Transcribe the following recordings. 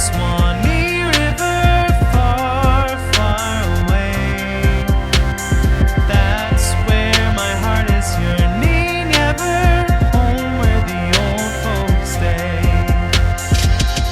Swanee River, far, far away. That's where my heart is yearning ever, home where the old folks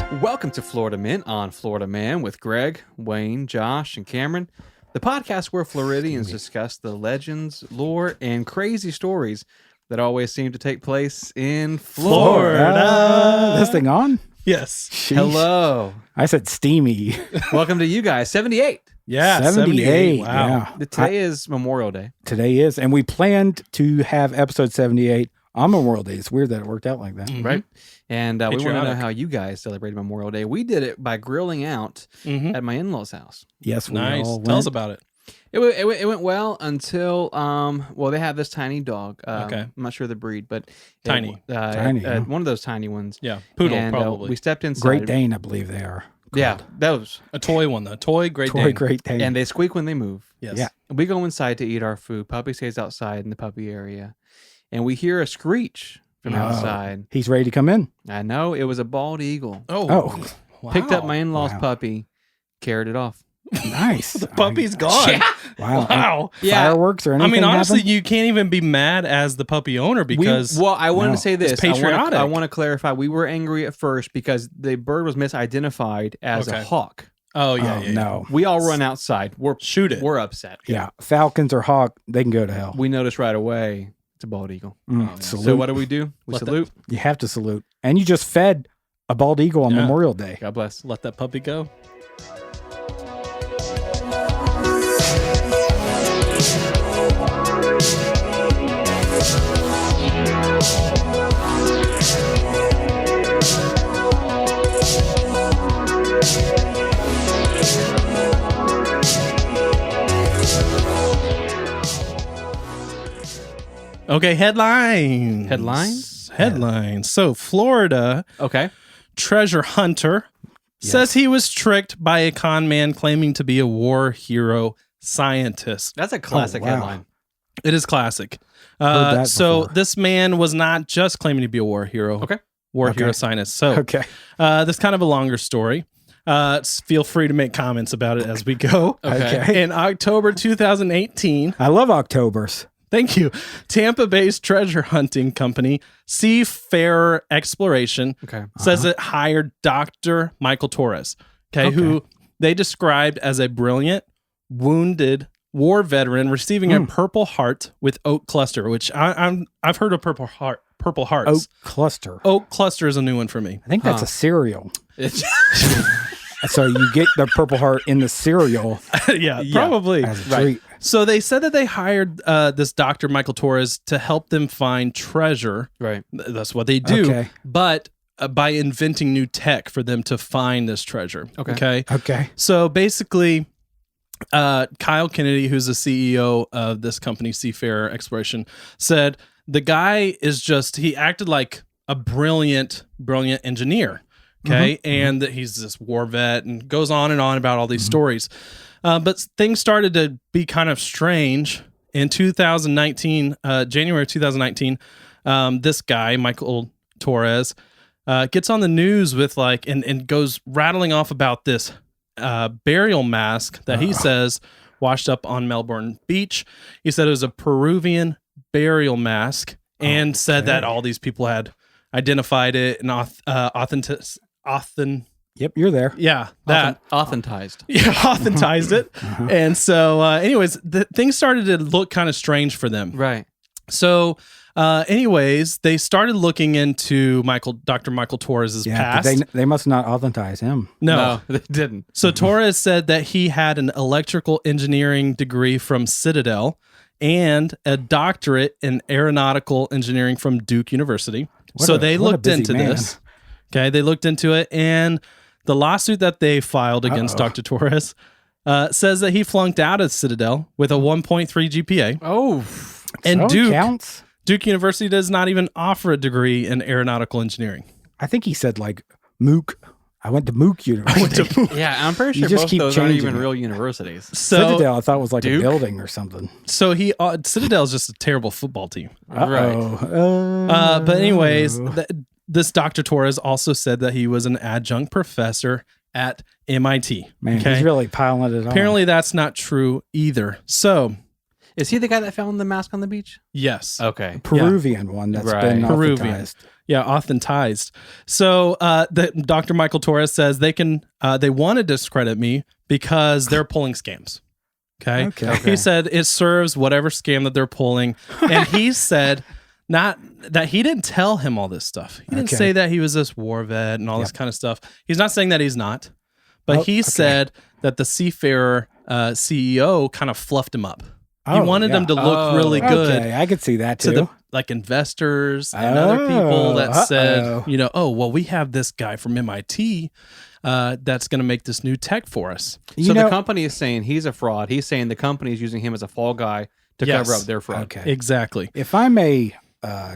stay. Welcome to Florida Men on Florida Man with Greg, Wayne, Josh, and Cameron, the podcast where Floridians discuss the legends, lore, and crazy stories that always seem to take place in Florida. This thing on? Yes. Sheesh. Hello. I said steamy. Welcome to you guys. 78. Yeah. 78. Wow. Yeah. Today is Memorial Day. Today is. And we planned to have episode 78 on Memorial Day. It's weird that it worked out like that. Right? And we want to know Patriotic. how you guys celebrated Memorial Day. We did it by grilling out at my in-laws' house. Yes, we Nice. all Tell us went. about it. It went well until well, they have this tiny dog. Okay. I'm not sure the breed, but Tiny. Tiny, yeah. one of those tiny ones. Yeah. Poodle, And, probably. we stepped inside. Great Dane, I believe they are. Yeah, those. A toy one, though. Toy Great Toy Dane. Great Dane. And they squeak when they move. Yes. Yeah. We go inside to eat our food. Puppy stays outside in the puppy area, and we hear a screech from Oh. outside. He's ready to come in. I know it was a bald eagle. Oh. Wow. Picked up my in-laws' Wow. puppy, carried it off. Nice. The puppy's gone. Wow. Wow. Yeah. Fireworks or anything I mean, honestly, happen? you can't even be mad as the puppy owner because I wanted to say this. It's patriotic. I want to clarify. We were angry at first because the bird was misidentified as a Okay. hawk. oh yeah, Oh, yeah, yeah. no. We all run outside. We're Shoot it. We're upset. Yeah. Falcons or hawk, they can go to hell. We noticed right away it's a bald eagle. Salute. So what do? We Let salute. You have to salute. And you just fed a bald eagle on Yeah. Memorial Day. God bless. Let that puppy go. Okay, headlines. Headlines. So, Florida Okay. treasure hunter says he was tricked by a con man claiming to be a war hero scientist. That's a classic wow. headline. It is classic. Heard that So before. this man was not just claiming to be a war hero. Okay. War Okay. hero scientist. So Okay. this is kind of a longer story. Feel free to make comments about it as we go. Okay. In October 2018, I love Octobers. thank you, Tampa-based treasure hunting company Seafarer Exploration Okay. says it hired Dr. Michael Torres, who they described as a brilliant, wounded war veteran receiving a Purple Heart with oak cluster, which I've heard of Purple Hearts. Oak cluster. Oak cluster is a new one for me. I think that's a cereal. It's So you get the Purple Heart in the cereal yeah, probably. as a treat. So they said that they hired this Dr. Michael Torres to help them find treasure. right. That's what they do. Okay. But by inventing new tech for them to find this treasure. Okay. Okay. So basically, Kyle Kennedy, who's the CEO of this company, Seafarer Exploration, said the guy is he acted like a brilliant engineer. Okay. And that he's this war vet and goes on and on about all these stories. But things started to be kind of strange in 2019, January 2019. This guy, Michael Torres, gets on the news with and goes rattling off about this burial mask that he says washed up on Melbourne Beach. He said it was a Peruvian burial mask and said that all these people had identified it and Yep, you're there. yeah, that Authentized. yeah, authenticized it. And so, anyways, things started to look kind of strange for them. Right. So, anyways, they started looking into Dr. Michael Torres's Yeah, but past. they must not authentize him. No. they didn't. So Torres said that he had an electrical engineering degree from Citadel and a doctorate in aeronautical engineering from Duke University. They what a looked busy into man. this. Okay, they looked into it, and the lawsuit that they filed against Dr. Torres says that he flunked out of Citadel with a 1.3 GPA. Oh. And So it Duke counts. Duke University does not even offer a degree in aeronautical engineering. I think he said like Mook. I went to Mook University. Yeah, I'm pretty You sure just both keep those aren't changing even it. real universities. So, Citadel, I thought was like Duke? a building or something. so he Citadel is just a terrible football team. Uh-oh. But anyways, this Dr. Torres also said that he was an adjunct professor at MIT. Man, he's really piling it on. Apparently, that's not true either. So, Is he the guy that found the mask on the beach? yes. Okay. Peruvian one that's Right. been Peruvian. authorized. Yeah, authenticized. So Dr. Michael Torres says they want to discredit me because they're pulling scams. Okay? Okay. He said it serves whatever scam that they're pulling. And he said not that he didn't tell him all this stuff. He didn't Okay. say that he was this war vet and all this kind of stuff. He's not saying that he's not. But Oh, he okay. said that the Seafarer CEO kind of fluffed him up. He Oh, wanted them to look really good Okay, I could see that too. to the like investors and other people that said, we have this guy from MIT that's going to make this new tech for us. So the company is saying he's a fraud. He's saying the company is using him as a fall guy to Yes. cover up their fraud. Okay. Exactly. If I'm a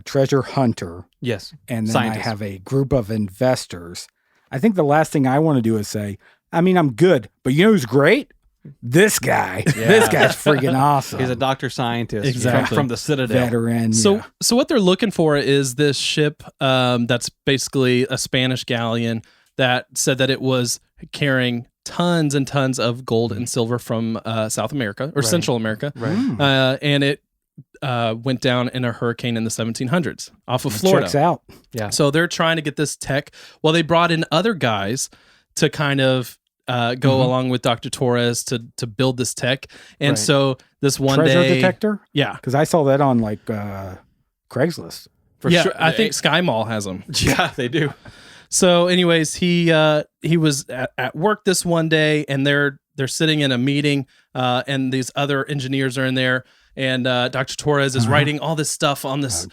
treasure hunter Yes. and then Scientist. I have a group of investors, I think the last thing I want to do is say, I mean, I'm good, but you know who's great? This guy. This guy's freaking awesome. He's a doctor scientist Exactly. from the Citadel. veteran. So, yeah. so what they're looking for is this ship that's basically a Spanish galleon that said that it was carrying tons and tons of gold and silver from South America or Central America, Right. and it went down in a hurricane in the 1700s off of Florida. Checks out. Yeah. So they're trying to get this tech. Well, they brought in other guys to kind of go along with Dr. Torres to build this tech. And Right. so this one Treasure day, detector? yeah, Because I saw that on like Craigslist. For yeah, sure. I think Sky Mall has them. Yeah, they do. So, anyways, he was at work this one day, and they're sitting in a meeting, and these other engineers are in there, and Dr. Torres is writing all this stuff on this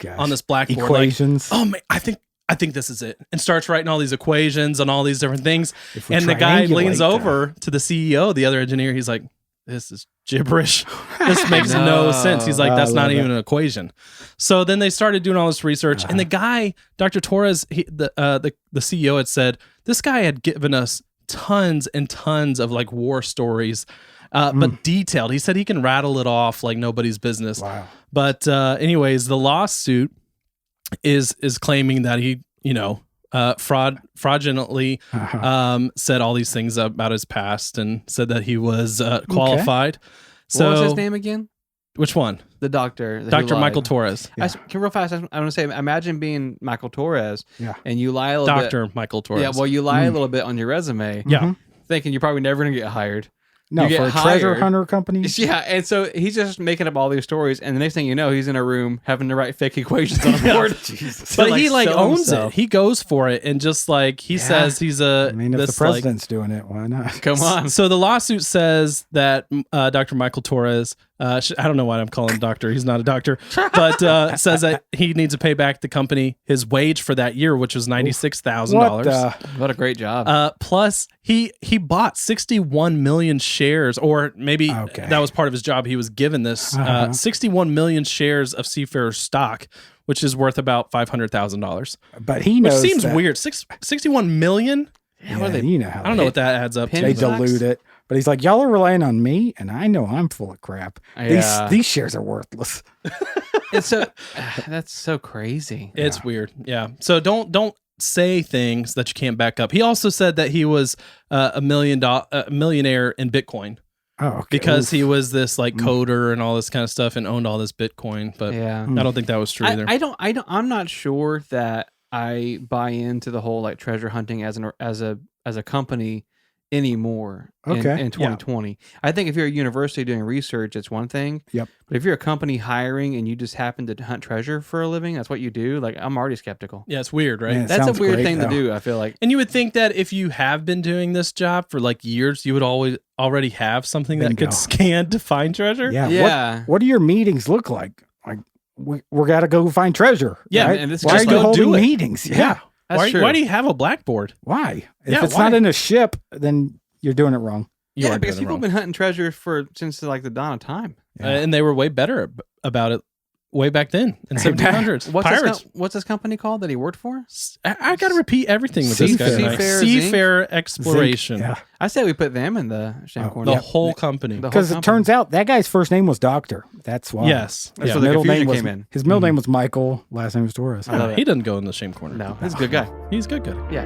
blackboard, Equations. like, oh man, I think this is it, and starts writing all these equations and all these different things. If we And the guy leans triangulate over to the CEO, the other engineer. He's like, "This is gibberish. This makes no sense." He's like, I "That's not love even an equation." So then they started doing all this research, and the guy, Dr. Torres, the CEO had said this guy had given us tons and tons of like war stories, but detailed. He said he can rattle it off like nobody's business. Wow. But anyways, the lawsuit is claiming that he, fraudulently said all these things about his past and said that he was qualified. So What was his name again? Which one? The doctor. that Dr. who Michael lied. Torres. Real fast, I want to say, imagine being Michael Torres Yeah. and you lie a little bit. Dr. Michael Torres. Yeah, well, you lie a little bit on your resume, Yeah. thinking you're probably never going to get hired. No, You get for a treasure hired. hunter company. Yeah, and so he's just making up all these stories, and the next thing you know, he's in a room having to write fake equations on a board. To, But he like sell owns himself. it. He goes for it and just like he says he's a I mean, if the this, like- president's doing it, why not? Come on. So the lawsuit says that Dr. Michael Torres, I don't know why I'm calling him doctor. He's not a doctor, but says that he needs to pay back the company his wage for that year, which was What $96,000. the? What a great job. Plus, he bought 61 million shares, or maybe Okay. that was part of his job. He was given this 61 million shares of Seafarer stock, which is worth about $500,000. But he Which knows seems that- weird. 61 million? Yeah, what are they- you know how I don't know what that adds up to. they penny dilute it. But he's like, y'all are relying on me, and I know I'm full of crap. Yeah. These shares are worthless. It's so that's so crazy. It's weird. Yeah. So don't say things that you can't back up. He also said that he was a millionaire in Bitcoin Oh, okay. because Oof. he was this like coder and all this kind of stuff and owned all this Bitcoin. But Yeah. I don't think that was true either. I'm not sure that I buy into the whole like treasure hunting as a company anymore Okay. in 2020. I think if you're a university doing research, it's one thing. Yep. But if you're a company hiring and you just happen to hunt treasure for a living, that's what you do. Like, I'm already skeptical. Yeah, it's weird, right? Man, it That's a sounds weird great, thing though. to do, I feel like. And you would think that if you have been doing this job for like years, you would already have something that Bingo. could scan to find treasure. Yeah. Yeah. What do your meetings look like? Like, we got to go find treasure. Yeah, right? and it's why just are you go holding do it. meetings? Yeah. That's Why, true. why do you have a blackboard? Why? If Yeah, it's why? not in a ship, then you're doing it wrong. You Yeah, are because doing it people have wrong. been hunting treasure since like the dawn of time. And they were way better about it way back then in 1700s. Pirates. What's this company called that he worked for? I got to repeat everything with this guy. Seafarer. tonight. Seafarer, Seafarer Exploration. Yeah. I say we put them in the shame Oh, corner. The whole company. The whole Because it company. turns out that guy's first name was Doctor. That's why. Yes. That's Yeah. where the Middle confusion name was, came in. His middle name was Michael. Last name was Torres. I love it. He doesn't go in the shame corner. No, he's a good guy. He's good. Yeah.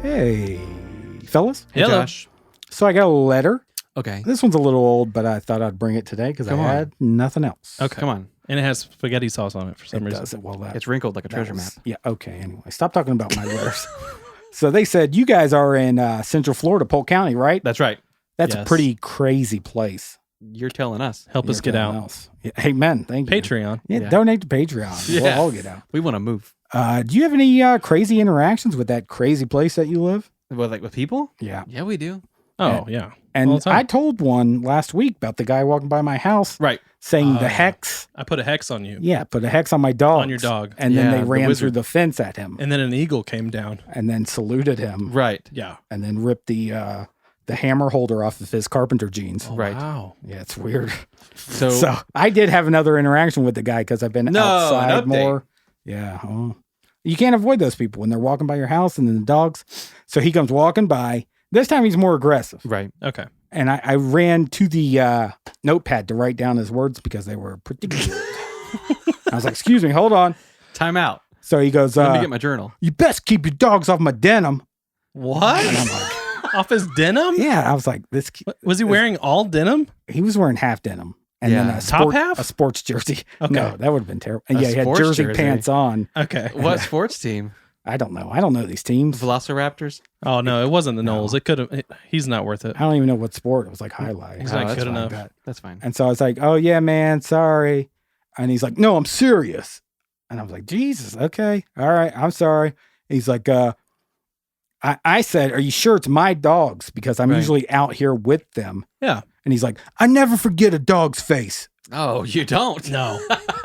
Hey, fellas. Hey, Hello. Josh. So I got a letter. Okay. This one's a little old, but I thought I'd bring it today because I Come on. had nothing else. Okay. Come on. And it has spaghetti sauce on it for some It reason. does it well. That It's wrinkled like a that treasure was- map. Yeah. Okay. Anyway, stop talking about my letters. So they said you guys are in Central Florida, Polk County, right? That's right. That's Yes. a pretty crazy place. You're telling us. Help us You're get telling out. us. Yeah, amen. Thank you. Patreon. Yeah, Yeah. donate to Patreon. Yeah. We'll all get out. We want to move. Do you have any crazy interactions with that crazy place that you live? With people? Yeah. Yeah, we do. Oh, yeah. All And the time. I told one last week about the guy walking by my house Right. saying Oh. the hex. I put a hex on you. Yeah, put a hex on my dog. On your dog. And Yeah, then they the ran through wizard. the fence at him And then an eagle came down. and then saluted him Right. Yeah. and then ripped the hammer holder off of his carpenter jeans. Oh, Right. Wow. Yeah, it's weird. So, So I did have another interaction with the guy because I've been No, an outside update. more. Yeah. Oh. You can't avoid those people when they're walking by your house and then the dogs. So he comes walking by. This time he's more aggressive. right. Okay. And I ran to the notepad to write down his words because they were pretty good. I was like, excuse me, hold on. Time out. So he goes, Let me get my journal. you best keep your dogs off my denim. What? And I'm like, Off his denim? yeah. I was like, this. Was he wearing all denim? He was wearing half denim. And then Yeah. a, half? a sports jersey. Okay. No, that would have been terrible. And A yeah, he had sports jersey jersey. pants on. Okay. What sports team? I don't know. I don't know these teams. Velociraptors? Oh, no, it wasn't the No. Knowles. It could have. He's not worth it. I don't even know what sport. It was like highlights. He's Oh, not that's good fine. enough. That. That's fine. And so I was like, oh, yeah, man, sorry. And he's like, no, I'm serious. And I was like, Jesus, okay. All right, I'm sorry. He's like, I said, are you sure it's my dogs? Because I'm Right. usually out here with them. Yeah. And he's like, I never forget a dog's face. Oh, you don't? No.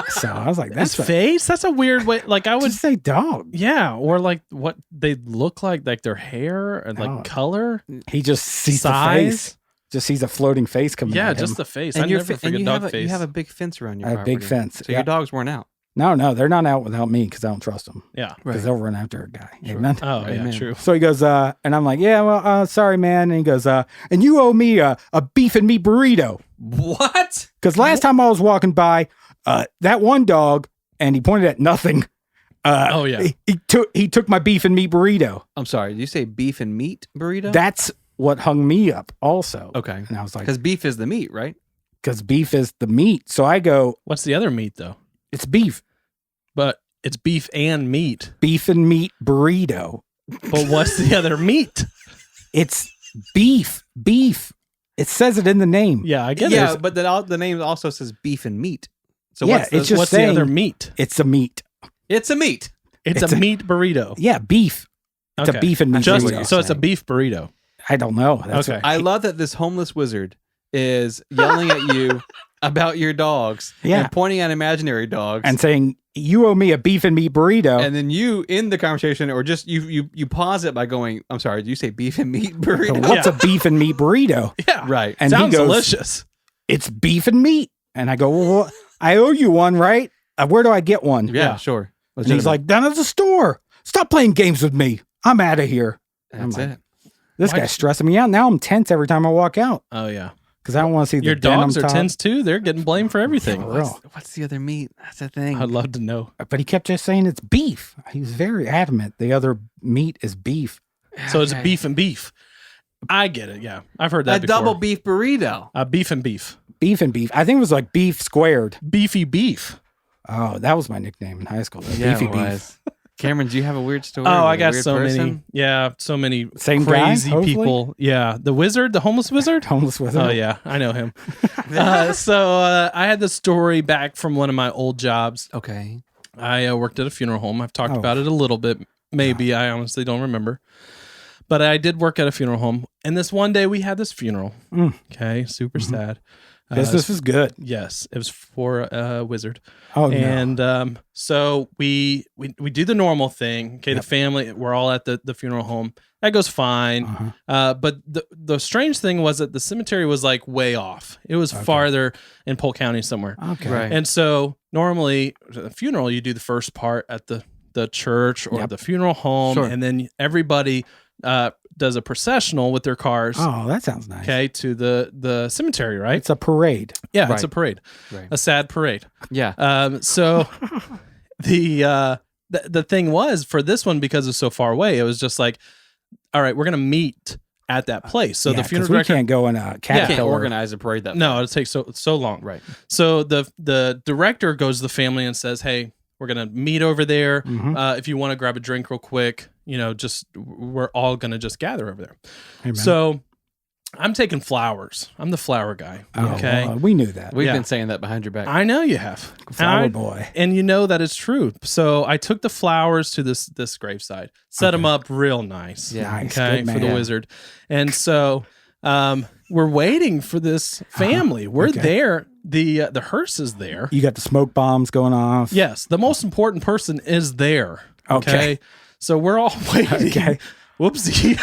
So I was like, His that's face? That's a weird way. Like, I would. just say dog. Yeah. Or like what they look like their hair and like Oh. color, He just sees the face. size. Just sees a floating face coming Yeah, at him. just the face. And, I you're never and forget you, dog have a, face. you have a big fence around your I have a big property. fence, So yeah. your dogs weren't out. No, they're not out without me because I don't trust them. Yeah. Because they'll run after a guy. Amen. Oh, yeah, Amen. true. So he goes, and I'm like, yeah, well, sorry, man. And he goes, and you owe me a beef and meat burrito. What? Because last time I was walking by, that one dog, and he pointed at nothing. Oh, yeah. He took my beef and meat burrito. I'm sorry. Did you say beef and meat burrito? That's what hung me up also. okay. And I was like, Because beef is the meat, right? because beef is the meat. So I go, What's the other meat, though? it's beef. But it's beef and meat. Beef and meat burrito. But what's the other meat? It's beef. Beef. It says it in the name. Yeah, I get Yeah, it. but the name also says beef and meat. So Yeah, what's the, it's just What's saying- the other meat? It's a meat. it's a meat. It's It's a a- meat burrito. Yeah, beef. It's Okay. a beef and meat Just- burrito. So it's a saying. beef burrito. I don't know. That's Okay. what- I love that this homeless wizard is yelling at you about your dogs Yeah. and pointing at imaginary dogs. and saying, you owe me a beef and meat burrito. And then you in the conversation, or just you pause it by going, "I'm sorry, did you say beef and meat So burrito?" what's a beef and meat burrito? Yeah. Right. And Sounds he goes, delicious. it's beef and meat. And I go, well, I owe you one, right? Where do I get one? Yeah, sure. And he's like, down at the store. Stop playing games with me. I'm out of here. "That's I'm it." This Why- guy's stressing me out. Now I'm tense every time I walk out Oh, yeah. because I don't want to see the Your denim dogs are top. tense too. They're getting blamed for everything. For real. What's the other meat? That's the thing. I'd love to know. But he kept just saying it's beef. He was very adamant. The other meat is beef. So it's Okay. beef and beef. I get it. Yeah. I've heard A that before. double beef burrito. Beef and beef. Beef and beef. I think it was like beef squared. Beefy beef. Oh, that was my nickname in high school. though. Yeah, Beefy it beef. was. Cameron, do you have a weird story? Oh, with I a got weird so person? many. Yeah, so many Same guy, crazy hopefully? people. Yeah, the wizard, the homeless wizard. Homeless with Oh it. yeah, I know him. I had the story back from one of my old jobs. Okay. I worked at a funeral home. I've talked Oh. about it a little bit. Maybe I honestly don't remember, but I did work at a funeral home. And this one day we had this funeral. Mm. Okay, super sad. Business is good. Yes, it was for a wizard. Oh, no. And so we do the normal thing. Okay, Yep. the family, we're all at the funeral home. That goes fine. Uh-huh. But the strange thing was that the cemetery was like way off. It was Okay. farther in Polk County somewhere. Okay. Right. And so normally at a funeral, you do the first part at the the church or Yep. the funeral home, Sure. and then everybody does a processional with their cars. Oh, that sounds nice. Okay, to the cemetery, right? It's a parade. Yeah, it's Right. a parade, Right. a sad parade. Yeah. So the thing was for this one, because it's so far away, it was just like, all right, we're gonna meet at that place. So Yeah, the 'cause funeral we director can't go in a Can't caterpillar. organize a parade that no, it takes so long. Right. So the director goes to the family and says, "Hey, we're gonna meet over there. Mhm. If you want to grab a drink real quick, just we're all gonna just gather over there." Hey, man. So I'm taking flowers. I'm the flower guy. Oh, Okay, well, we knew that. We've Yeah. been saying that behind your back. I know you have. Flower And boy. and you know that it's true. So I took the flowers to this graveside, set them up real nice. Yeah. Nice. Okay, Good for the man. wizard. And so we're waiting for this family. We're Okay. there. The hearse is there. You got the smoke bombs going off. Yes, the most important person is there. Okay. So we're all waiting. Okay. Whoopsie.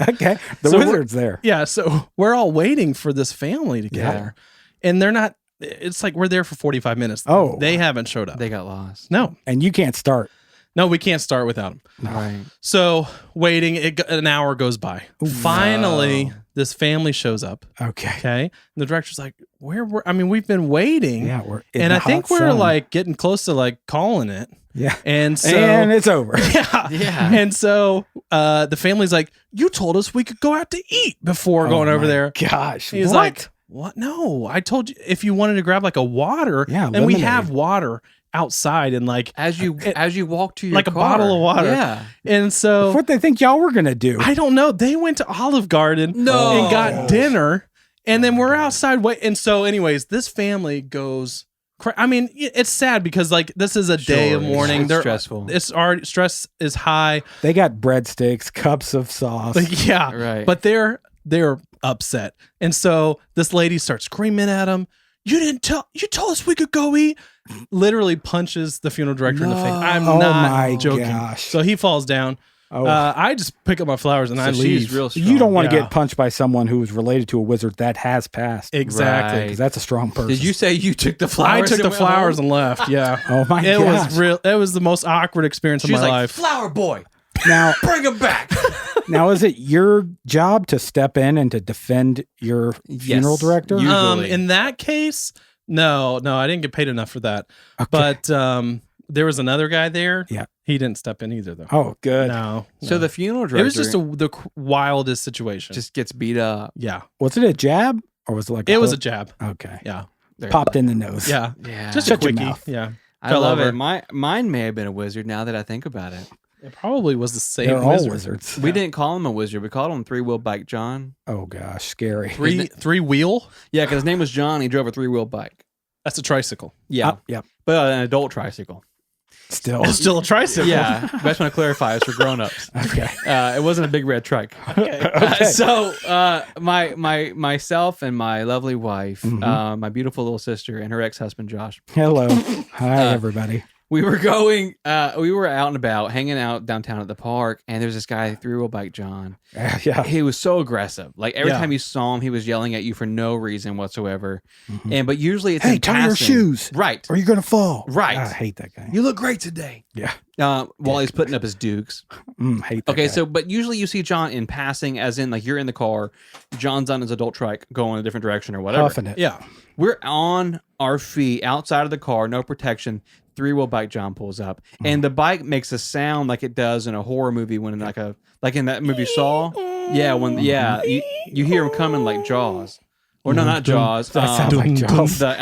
Okay. The So we're- wizard's there. Yeah, so we're all waiting for this family to Yeah. gather. And they're not, it's like we're there for 45 minutes. Oh. They haven't showed up. They got lost. No, And you can't start. no, we can't start without them. Right. So waiting, an hour goes by. Finally, this family shows up. Okay. Okay. And the director's like, we've been waiting. Yeah. We're in And the I think hot we're sun. like getting close to like calling it. Yeah. And so, And it's over. yeah. Yeah. And so the family's like, you told us we could go out to eat before going Oh over my there. Gosh. He's what? like, what? No, I told you if you wanted to grab like a water. Yeah, and we lemonade. have water outside and like, As you walk to your like a car. bottle of water. Yeah. and so what they think y'all were going to do. I don't know. They went to Olive Garden No. and got dinner, and then we're outside wait. And so, anyways, this family goes. I mean, it's sad because like this is a day of Sure, mourning. it's They're stressful. It's already stress is high. They got breadsticks, cups of sauce. Like, yeah, Right. But they're upset, and so this lady starts screaming at them. You told us we could go eat. Literally punches the funeral director in the face. I'm Oh not my joking. gosh. So he falls down. Oh. I just pick up my flowers and I So leave. she's real strong. You don't want to Yeah. get punched by someone who is related to a wizard that has passed. Exactly. Right. Because that's a strong person. Did you say you took the flowers? I took and the went flowers home? and left. Yeah. Oh my It gosh. was real. It was the most awkward experience She of was my like, life. "Flower boy, Now, bring him back." now, is it your job to step in and to defend your funeral Yes. director? You- Usually. In that case, no, I didn't get paid enough for that. Okay. But there was another guy there. Yeah. He didn't step in either, though. Oh, good. No. So no. the funeral director it was just the wildest situation. just gets beat up. yeah. Was it a jab or was it like It was a hook? jab. Okay. Yeah. They're Popped like- in the nose. Yeah. Yeah. Just Shut a your quickie. mouth. Yeah. I fell love over. it. Mine may have been a wizard now that I think about it. It probably was the same They're all wizard. wizards. We didn't call him a wizard. We called him Three-Wheel Bike John. Oh gosh, scary. Three wheel? Yeah, because his name was John. He drove a three-wheel bike. That's a tricycle. Yeah, Yep. but an adult tricycle. Still. It's still a tricycle. Yeah, I just want to clarify it's for grown-ups. Okay. It wasn't a big red trike. Okay. So myself and my lovely wife, Mhm. my beautiful little sister, and her ex-husband Josh. Hello. Hi, everybody. We were going. We were out and about, hanging out downtown at the park, and there's this guy three-wheel bike John. Yeah. He was so aggressive. Like every Yeah. time you saw him, he was yelling at you for no reason whatsoever. Mhm. But usually it's Hey, in tie your passing. shoes. Right. Or you're gonna fall. Right. I hate that guy. You look great today. Yeah. While he's putting up his dukes. Hate that Okay, guy. so but usually you see John in passing, as in like you're in the car, John's on his adult trike going a different direction or whatever. Huffing it. Yeah. We're on our feet outside of the car, no protection. Three-wheel bike John pulls up, and the bike makes a sound like it does in a horror movie when like in that movie Saw. Yeah, you hear him coming like Jaws, or no, not Jaws. That sounds like Jaws. The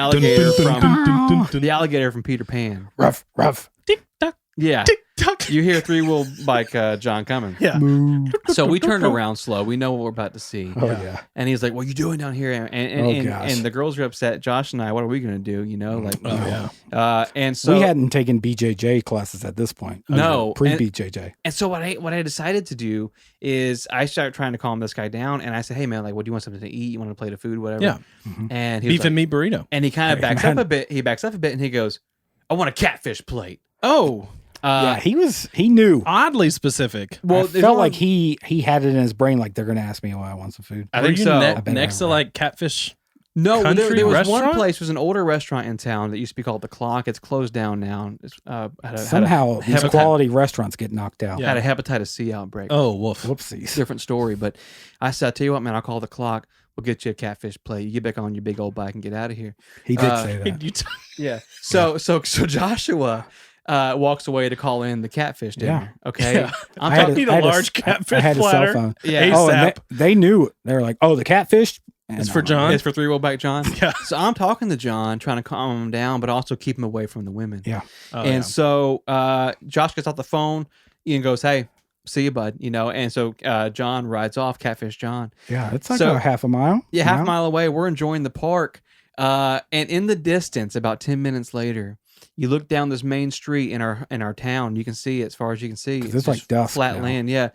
alligator from Peter Pan. Rough, rough. Tick tock. Yeah, Tick tock. you hear three-wheel bike John coming. Yeah. Moo. So we turn around slow. We know what we're about to see. Oh yeah. And he's like, "What are you doing down here?" And Oh, gosh. and the girls are upset. Josh and I, what are we gonna do? You know, like, Oh, yeah. and so we hadn't taken BJJ classes at this point. No, Pre and- BJJ. And so what I decided to do is I started trying to calm this guy down, and I said, "Hey man, like, what do you want something to eat? You want a plate of food, whatever?" Yeah. And he was Beef like, and meat burrito. and he kind of Hey, backs man. up a bit. He backs up a bit, and he goes, "I want a catfish plate." Oh, Yeah, he knew. oddly specific. Well, I there's felt only- like he had it in his brain like they're gonna ask me, "Oh, I want some food." I Were think you so. I bet next I to would. like catfish No, country there was restaurant? one place. It was an older restaurant in town that used to be called the Clock. It's closed down now. It's, Somehow these hepatitis- quality restaurants get knocked out. had a hepatitis C outbreak. Oh, woof. Whoopsies. Different story. But I said, I tell you what, man, I'll call the Clock. We'll get you a catfish plate. You get back on your big old bike and get out of here. He did say that. Yeah. So Joshua walks away to call in the catfish dinner. Okay. Yeah. I'm I had talking. a- Need a I had large I catfish had a cell platter. phone. Yeah. Oh, and ASAP. they knew it. They were like, "Oh, the catfish." And It's I'm for like, John. It's for 3-Wheel Bike John. Yeah. So I'm talking to John, trying to calm him down, but also keep him away from the women. Yeah. Oh, And so Josh gets off the phone. Ian goes, "Hey, see you, bud." And so John rides off, Catfish John. Yeah, it's like So- a half a mile. Yeah, half a mile away. We're enjoying the park. And in the distance, about 10 minutes later, you look down this main street in our town. You can see it as far as you can see. 'Cause it's like just dusk flat now. land. Yeah.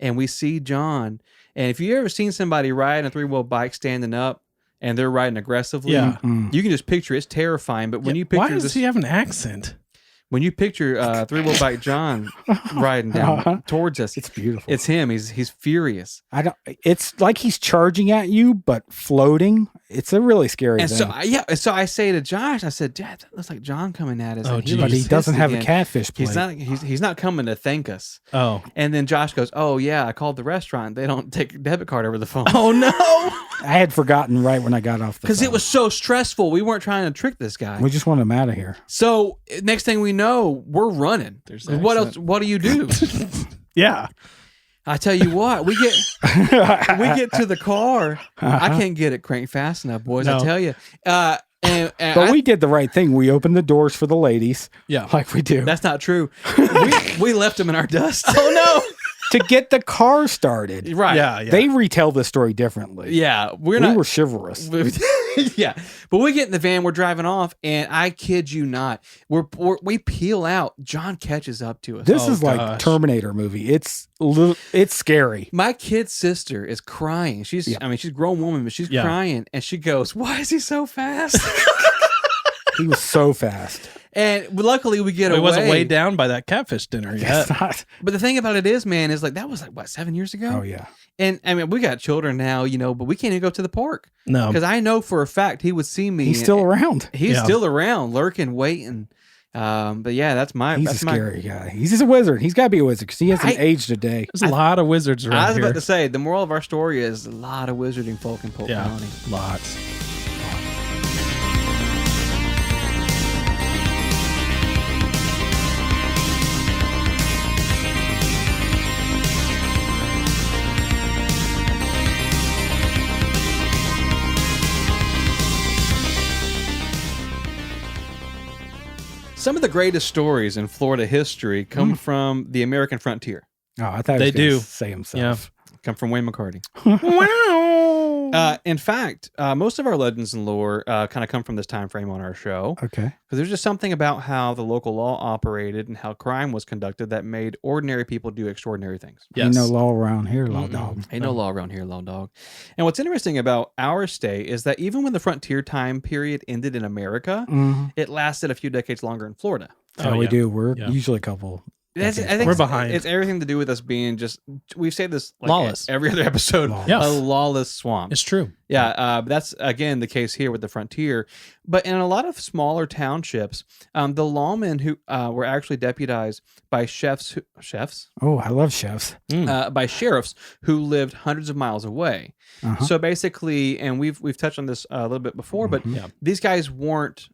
And we see John. And if you ever seen somebody riding a 3-wheel bike standing up and they're riding aggressively, Yeah. you can just picture it's terrifying. But when you Why picture does this, he have an accent? when you picture 3-wheel bike John riding down towards us, It's beautiful. it's him. He's furious. I don't. It's like he's charging at you, but floating. It's a really scary And thing. so I say to Josh, I said, "Dad, that looks like John coming at us." Oh, And geez. but he looks doesn't pissed have a again. catfish plate. He's not coming to thank us. Oh. And then Josh goes, "Oh yeah, I called the restaurant. They don't take a debit card over the phone." Oh, no. I had forgotten right when I got off the Because it phone. was so stressful. We weren't trying to trick this guy. We just want him out of here. So next thing we know, we're running. There's What accent. else? What do you do? Yeah. I tell you what, we get to the car. I can't get it cranked fast enough, boys. I No. tell you. And But we did the right thing. We opened the doors for the ladies, Yeah. like we do, that's not true. we left them in our dust. Oh, no. to get the car started. Right. Yeah. Yeah. They retell the story differently. Yeah. we were chivalrous. Yeah, but we get in the van, we're driving off, and I kid you not, we peel out. John catches up to us. This Oh, is like gosh. Terminator movie. It's scary. My kid's sister is crying. She's Yeah. I mean, she's a grown woman, but she's Yeah. crying, and she goes, "Why is he so fast?" He was so fast. And luckily we get He away. wasn't weighed down by that catfish dinner yet. It's not. But the thing about it is, man, is like that was like what 7 years ago. Oh yeah. And I mean, we got children now, but we can't even go to the park No. because I know for a fact he would see me. He's still around. He's Yeah. still around, lurking, waiting. But yeah, that's my. He's that's a my, scary guy. He's just a wizard. He's got to be a wizard because he hasn't I- aged a day. There's a lot of wizards I around was here. about to say the moral of our story is a lot of wizarding folk in Polk Yeah. County. Lots. Some of the greatest stories in Florida history come from the American frontier. Oh, I thought he They was gonna do. say himself. Come from Wayne McCarty. Wow. In fact, most of our legends and lore kind of come from this time frame on our show. Okay. Because there's just something about how the local law operated and how crime was conducted that made ordinary people do extraordinary things. Yes. Ain't no law around here, law Mm-mm. dog. Ain't no law around here, law dog. And what's interesting about our state is that even when the frontier time period ended in America, Mhm. it lasted a few decades longer in Florida. That's how Oh, we yeah. do. We're Yeah. usually a couple. I decades think We're it's- behind. It's everything to do with us being just. We've said this like Lawless. every other episode. Lawless. Yes. A lawless swamp. It's true. Yeah, but that's again the case here with the frontier. But in a lot of smaller townships, the lawmen who were actually deputized by chefs, Oh, I love chefs. by sheriffs who lived hundreds of miles away. Uh-huh. So basically, and we've touched on this a little bit before, but Mhm. Yeah. these guys weren't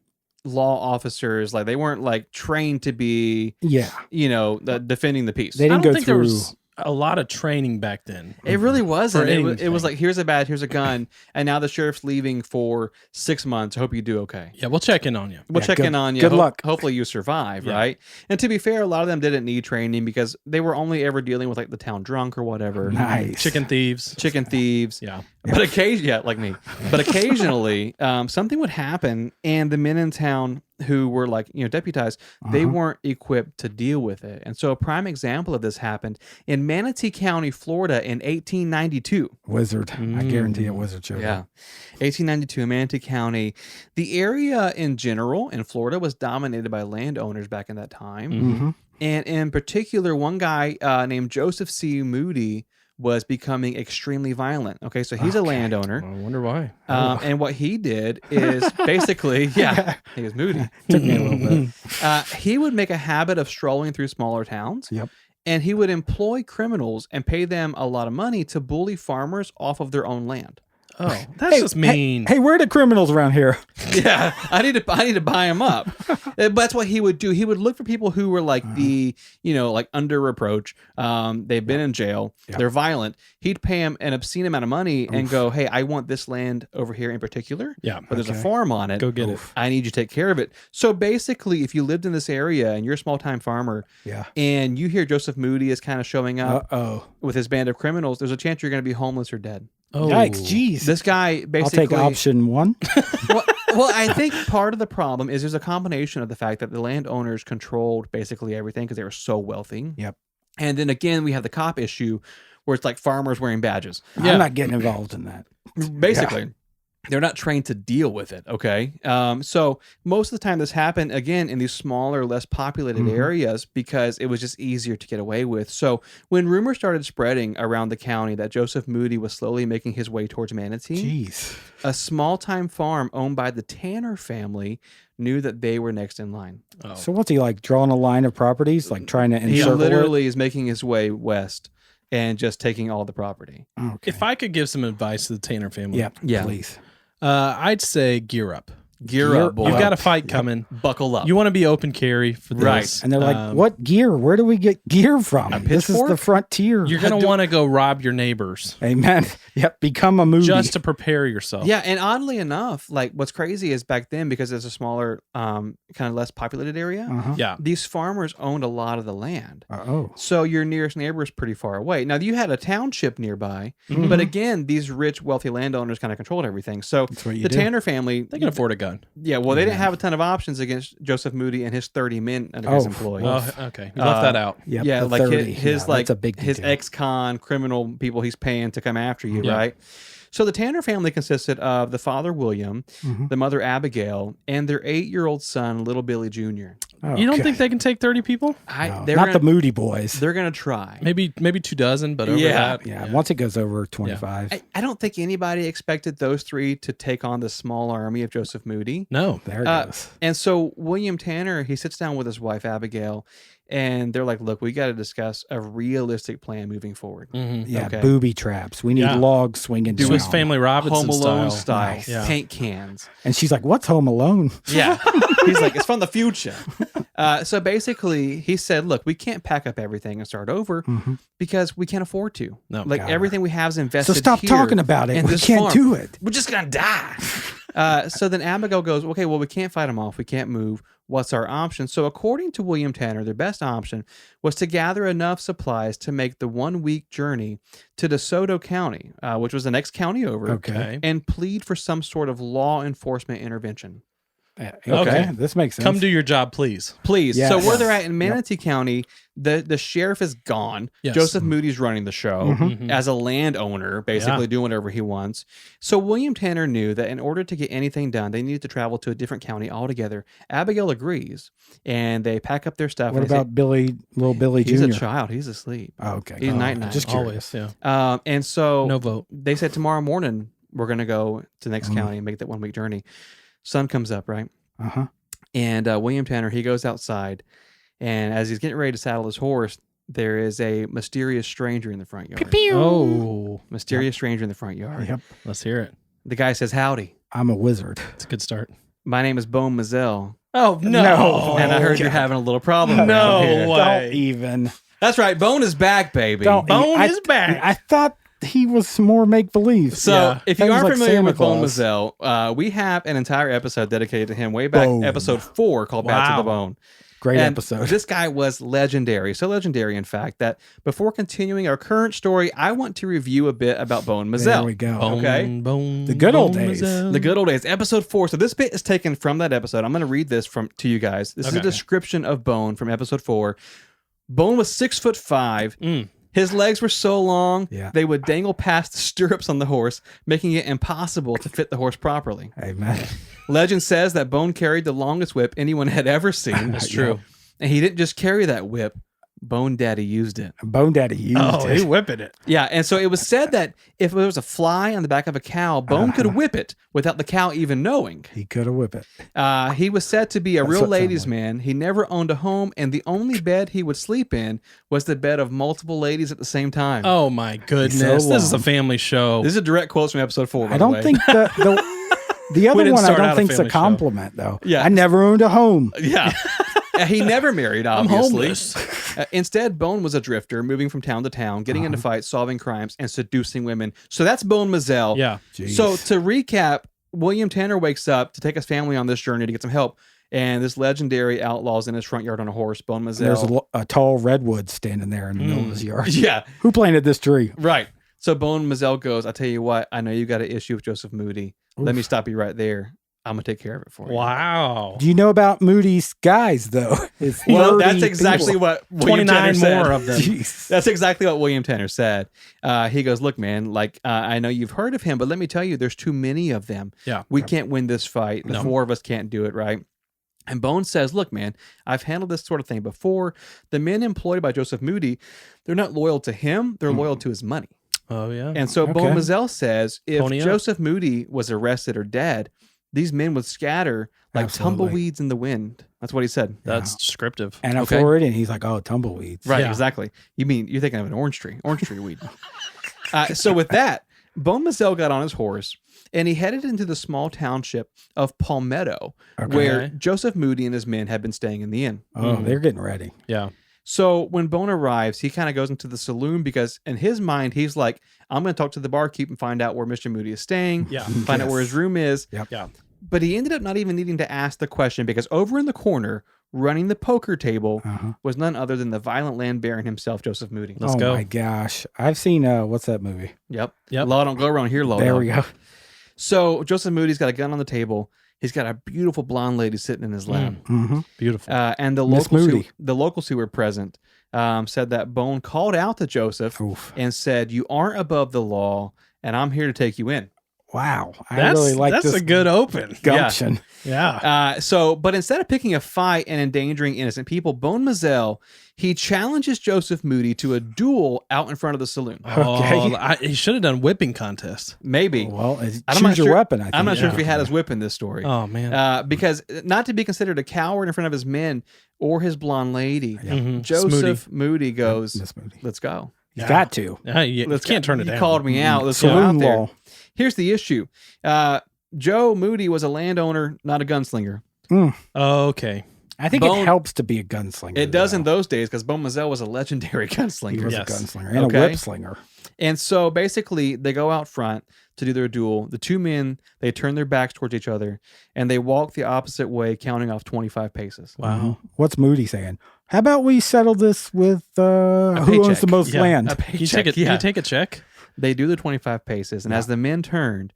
law officers. Like they weren't like trained to be, Yeah. defending the peace. They I didn't don't go think there through. was a lot of training back then. It really wasn't. For It was anything. like, here's a bat, here's a gun, and now the sheriff's leaving for 6 months. Hope you do okay. Yeah, we'll check in on you. We'll Yeah, check good- in on you. good luck. Hopefully you survive, Yeah. right? And to be fair, a lot of them didn't need training because they were only ever dealing with like the town drunk or whatever. Nice. Chicken thieves. Chicken thieves. Yeah. But like me. But occasionally, something would happen, and the men in town who were like deputized, they Uh-huh. weren't equipped to deal with it. And so a prime example of this happened in Manatee County, Florida, in 1892. Wizard. I guarantee it wizard show. Yeah, 1892 in Manatee County. The area in general in Florida was dominated by landowners back in that time, Mm-hmm. and in particular, one guy named Joseph C. Moody was becoming extremely violent. Okay, so he's a landowner. I wonder why. And what he did is basically, he was moody. Took me a little bit. He would make a habit of strolling through smaller towns. Yep. And he would employ criminals and pay them a lot of money to bully farmers off of their own land. Oh, that's just mean. Hey, where are the criminals around here? Yeah, I need to buy him up. But that's what he would do. He would look for people who were like like under reproach. They've been in jail. Yep. They're violent. He'd pay him an obscene amount of money and go, "Hey, I want this land over here in particular. Yeah. but there's a Okay. farm on it. Go get it. I need you to take care of it." So basically, if you lived in this area and you're a small time farmer, Yeah. and you hear Joseph Moody is kind of showing up Uh-oh. with his band of criminals, there's a chance you're going to be homeless or dead. Oh, Yikes, jeez. This guy basically. I'll take option 1. well, I think part of the problem is there's a combination of the fact that the landowners controlled basically everything because they were so wealthy. Yep. And then again, we have the cop issue where it's like farmers wearing badges. Yeah. I'm not getting involved in that. Basically, they're not trained to deal with it. Okay. So most of the time this happened again in these smaller, less populated areas because it was just easier to get away with. So when rumors started spreading around the county that Joseph Moody was slowly making his way towards Manatee, Jeez. a small time farm owned by the Tanner family knew that they were next in line. Oh. So what's he like, drawing a line of properties, like trying to He encircle literally is making his way west and just taking all the property. it? Okay. If I could give some advice to the Tanner family, Yep. Yeah. Please. I'd say gear up. Gear up, boy. You've got a fight coming. Buckle up. You want to be open carry for this. Right. And they're like, what gear? Where do we get gear from? This is the pitchfork? frontier. You're going to want to go rob your neighbors Amen. Yep. Become a movie. just to prepare yourself. Yeah, and oddly enough, like what's crazy is back then, because it's a smaller, kind of less populated area, Uh-huh. Yeah. these farmers owned a lot of the land. Oh. So your nearest neighbor is pretty far away. Now you had a township nearby, Mm-hmm. but again, these rich, wealthy landowners kind of controlled everything. So That's what you the do. Tanner family, They can afford a gun. yeah, well, they didn't have a ton of options against Joseph Moody and his 30 men under his Oh, employ. Oh, okay. You left that out. Yep, yeah, the like 30. his Yeah, like that's a big his detail. ex-con criminal people he's paying to come after you, Yeah. right? So the Tanner family consisted of the father William, Mhm. the mother Abigail, and their 8-year-old son, little Billy Jr. You don't Okay. think they can take 30 people? No, They're not gonna, the Moody boys. They're gonna try. Maybe 2 dozen, but over Yeah. that. Yeah, once it goes over 25. I don't think anybody expected those 3 to take on the small army of Joseph Moody. No. There it goes. And so William Tanner, he sits down with his wife Abigail, and they're like, "Look, we got to discuss a realistic plan moving forward. Mm-hmm. Yeah, okay. booby traps. We need Yeah. logs swinging down. Swiss Family Robinson Home Alone style. style, Nice. paint cans." And she's like, what's Home Alone? Yeah. He's like, it's from the future. So basically, he said, look, we can't pack up everything and start over Mhm. because we can't afford to. No. Like God. everything we have is invested. So stop here talking about it. in We this can't farm. do it. We're just going to die. So then Abigail goes, okay, well, we can't fight them off. We can't move. What's our option? So according to William Tanner, their best option was to gather enough supplies to make the 1-week journey to DeSoto County, which was the next county over, Okay. and plead for some sort of law enforcement intervention. Okay. Okay. This makes sense. Come do your job, please. Please. Yes. So where they're at in Yep. Manatee County, the sheriff is gone. Yes. Joseph Moody's running the show Mhm. as a landowner, basically Yeah. doing whatever he wants. So William Tanner knew that in order to get anything done, they needed to travel to a different county altogether. Abigail agrees, and they pack up their stuff. What and they say, about little Billy he's Jr.? a child. He's asleep. Oh, okay. He's night-night. Just curious. Always. Yeah. And so No vote. they said tomorrow morning, we're going to go to the next county and make that 1-week journey. Sun comes up, right? Uh-huh. And William Tanner, he goes outside, and as he's getting ready to saddle his horse, there is a mysterious stranger in the front yard. Oh, Mysterious stranger in the front yard. Yep. let's hear it. The guy says, "Howdy, I'm a wizard. It's a good start. my name is Bone Mizell, Oh, No. and I heard you're God. having a little problem. No around here." way. Don't even. That's right, Bone is back, baby. Don't. Bone I- is back. I thought he was some more make believe. So, Yeah. if you Sounds aren't like familiar Santa with Bone Claus. Mizell, we have an entire episode dedicated to him way back, Bone. episode 4, called Back to the Wow. Bone. Great And episode. This guy was legendary. So legendary, in fact, that before continuing our current story, I want to review a bit about Bone There Mizell. we go. Bone, Okay. Bone, The good old Bone days. Mizell. The good old days, episode 4. So this bit is taken from that episode. I'm going to read this to you guys. This is a Okay. description of Bone from episode 4. Bone was 6'5". Mm. His legs were so long, Yeah. they would dangle past the stirrups on the horse, making it impossible to fit the horse properly. Hey, man. Legend says that Bone carried the longest whip anyone had ever seen. That's true. And he didn't just carry that whip, Bone Daddy used it. Bone Daddy used Oh, it. he whipping it. Yeah, and so it was said that if there was a fly on the back of a cow, Bone could Uh-huh. whip it without the cow even knowing. He could have whipped it. He was said to be a That's real what it sounded ladies' like. man. He never owned a home, and the only bed he would sleep in was the bed of multiple ladies at the same time. Oh my goodness. so This is a long. family show. This is a direct quote from episode 4. By I the don't way. think the other didn't one I start out don't a think's a family show. compliment though. Yeah. I never owned a home. Yeah. He never married, I'm obviously. homeless. Instead, Bone was a drifter, moving from town to town, getting Uh-huh. into fights, solving crimes, and seducing women. So that's Bone Mizell. Yeah. Jeez. So to recap, William Tanner wakes up to take his family on this journey to get some help, and this legendary outlaw's in his front yard on a horse, Bone there's Mizell. a tall redwood standing there in the middle of his yard. Yeah, Who planted this tree? right. So Bone Mizell goes, I tell you what, I know you got an issue with Joseph Moody. Let me Oof. stop you right there. I'm going to take care of it for you. Wow. Do you know about Moody Skies though? It's Well, 30 that's exactly people. what William 29 Tanner said. more of them. Jeez. That's exactly what William Tanner said. He goes, look, man, like, I know you've heard of him, but let me tell you, there's too many of them. Yeah. We can't win this fight. The No. 4 of us can't do it, right? And Bones says, look, man, I've handled this sort of thing before. The men employed by Joseph Moody, they're not loyal to him. They're loyal to his money. Oh, yeah. And so Okay. Bone Mizell says, if Pony up. Joseph Moody was arrested or dead, these men would scatter like Absolutely. tumbleweeds in the wind. That's what he said. That's descriptive. And a Okay. Floridian, he's like, oh, tumbleweeds. Right, Yeah. exactly. You mean you're thinking of an orange tree weed. So with that, Bone Mizell got on his horse and he headed into the small township of Palmetto, Okay. where Joseph Moody and his men had been staying in the inn. Oh, they're getting ready. Yeah. So when Bone arrives, he kind of goes into the saloon because in his mind, he's like, I'm going to talk to the barkeep and find out where Mr. Moody is staying, Yeah. find out where his Yes. room is. Yep. Yeah. But he ended up not even needing to ask the question because over in the corner, running the poker table, Uh-huh. was none other than the violent land baron himself, Joseph Moody. Let's oh go. my gosh. I've seen what's that movie? Yep. Yep. Law don't go around here, law. There don't. we go. So Joseph Moody's got a gun on the table. He's got a beautiful blonde lady sitting in his lap. Mm-hmm. Beautiful. And the Miss locals who were present said that Bone called out to Joseph Oof. and said, "You aren't above the law, and I'm here to take you in." Wow. I That's really like that's this a good open. gumption. Yeah. But instead of picking a fight and endangering innocent people, Bone Mizell, he challenges Joseph Moody to a duel out in front of the saloon. Okay. He should have done whipping contest. Maybe. Well, I'm not choose your sure- weapon, I think. I'm not sure if yeah. he had his whip in this story. Oh man. Because not to be considered a coward in front of his men or his blonde lady, Mhm. Joseph Moody goes, Miss Moody. "Let's go. You Yeah. got to. Yeah, you Let's can't go. turn it You down. called me out. Let's go out Saloon there." law. Here's the issue. Joe Moody was a landowner, not a gunslinger. Oh, okay. I think Bone- it helps to be a gunslinger. It does in though. those days because Bone Mizell was a legendary He gunslinger. was Yes. a gunslinger and Okay. a whip slinger. And so basically, they go out front to do their duel. The two men, they turn their backs towards each other and they walk the opposite way, counting off 25 paces. Wow. What's Moody saying? How about we settle this with who owns paycheck. the most Yeah, land? A You paycheck, take it. yeah. You take a check. They do the 25 paces. And as the men turned,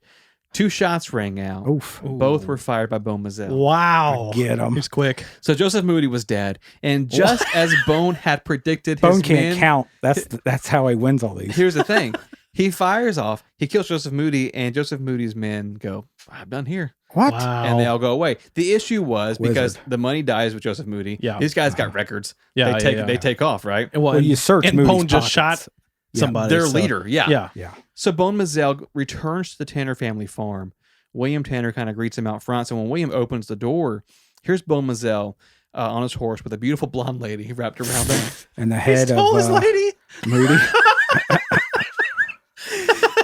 2 shots rang out. Oof. Both were fired by Bone Mizell. Wow. Get him. He's quick. So Joseph Moody was dead. And just as Bone had predicted, Bone his can't men, count. That's how he wins all these. Here's the thing. He fires off. He kills Joseph Moody, and Joseph Moody's men go, "I'm done here." What? Wow. And they all go away. The issue was because Wizard. the money dies with Joseph Moody. Yeah. These guys got records. Yeah, They take yeah. they take off, right? Well, Well, you search and Moody's Bone just pockets. shot somebody. Their so- leader. Yeah. Yeah. Yeah. So Bone Mizell returns to the Tanner family farm. William Tanner kind of greets him out front. So when William opens the door, here's Bone Mizell on his horse with a beautiful blonde lady wrapped around him. And the He head stole his of lady. Moody.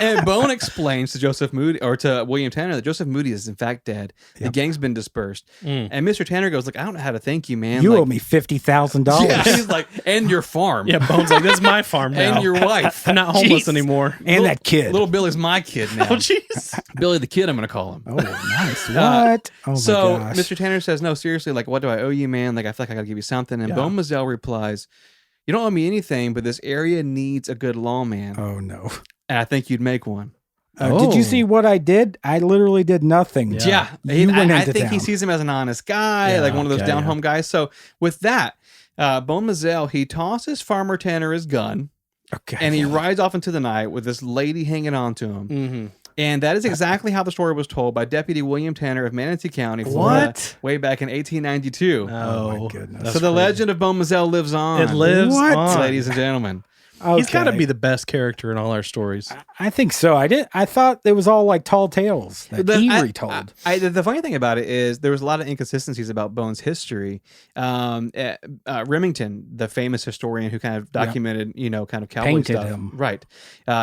And Bone explains to Joseph Moody or to William Tanner that Joseph Moody is in fact dead. The Yep. gang's been dispersed. Mm. And Mr. Tanner goes, "Look, I don't know how to thank you, man. You Like, owe me $50,000. Yeah, he's like, and your farm. Yeah. Bone's like, this is my farm now. And your wife. I'm not homeless Jeez. anymore. And that kid. Little Billy's my kid now. Oh, jeez. Billy the Kid, I'm going to call him. Oh, nice. What? Oh, my So gosh. Mr. Tanner says, "No, seriously, like, what do I owe you, man? Like, I feel like I got to give you something." And Yeah. Bone Mizell replies, "You don't owe me anything, but this area needs a good lawman. Oh, no. And I think you'd make one." Did you see what I did? I literally did nothing. Yeah. You went I into think he town. sees him as an honest guy, Yeah, like one of those yeah, down yeah. home guys. So with that, Bone Mizell, he tosses Farmer Tanner his gun, Okay. and he rides off into the night with this lady hanging on to him. Mm-hmm. And that is exactly how the story was told by Deputy William Tanner of Manatee County, Florida, What? way back in 1892. Oh, my goodness. So the legend of Bone Mizell lives on. It lives What? on. ladies and gentlemen. He's got to Okay. be the best character in all our stories. I think so. I thought it was all like tall tales that he retold. The funny thing about it is there was a lot of inconsistencies about Bone's history. Remington, the famous historian who kind of documented, kind of cowboy Painted stuff. him. Right.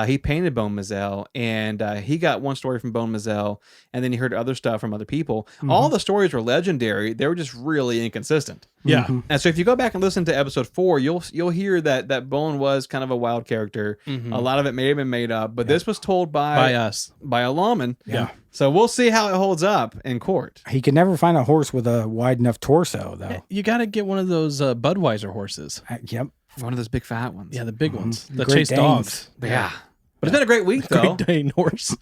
He painted Bone Mizell, and he got one story from Bone Mizell, and then he heard other stuff from other people. All the stories were legendary. They were just really inconsistent. Yeah. And so if you go back and listen to episode 4, you'll hear that Bone was kind of a wild character. A lot of it may have been made up, but this was told By us. by a lawman. Yeah. So we'll see how it holds up in court. He could never find a horse with a wide enough torso, though. You got to get one of those Budweiser horses. Yep. One of those big fat ones. Yeah, the big ones that Great chase Danes. dogs. Yeah. But it's been a great week, though. Great Dane horse.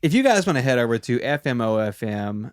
If you guys want to head over to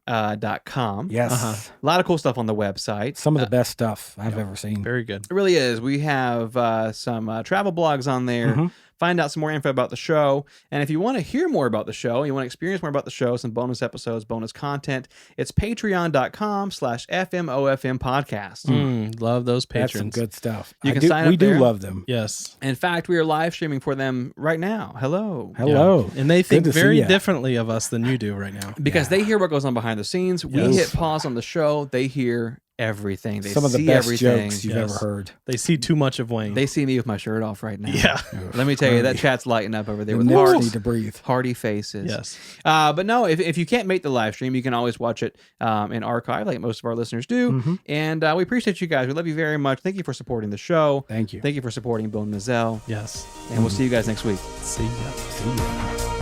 fmofm.com, Yes. a lot of cool stuff on the website. Some of the best stuff I've ever seen. Very good. It really is. We have some travel blogs on there. Find out some more info about the show. And if you want to hear more about the show, you want to experience more about the show, some bonus episodes, bonus content, it's patreon.com/FMOFM podcast. Love those That's some patrons. good stuff. You can sign up We do there. love them. Yes. In fact, we are live streaming for them right now. Hello. Hello. And they think Good to see very ya. differently of us than you do right now. Because they hear what goes on behind the scenes. We Yes. hit pause on the show. They hear everything. They Some of the see best everything. jokes you've Yes. ever heard. They see too much of Wayne. They see me with my shirt off right now. yeah. Let me tell you, that chat's lighting up over there The with nipples hearts, need to breathe. hearty faces. Yes. But no, if you can't make the live stream, you can always watch it in archive, like most of our listeners do. And we appreciate you guys. We love you very much. Thank you for supporting the show. Thank you. Thank you for supporting Bone Mizell. Yes. And we'll see you guys next week. See ya. See ya.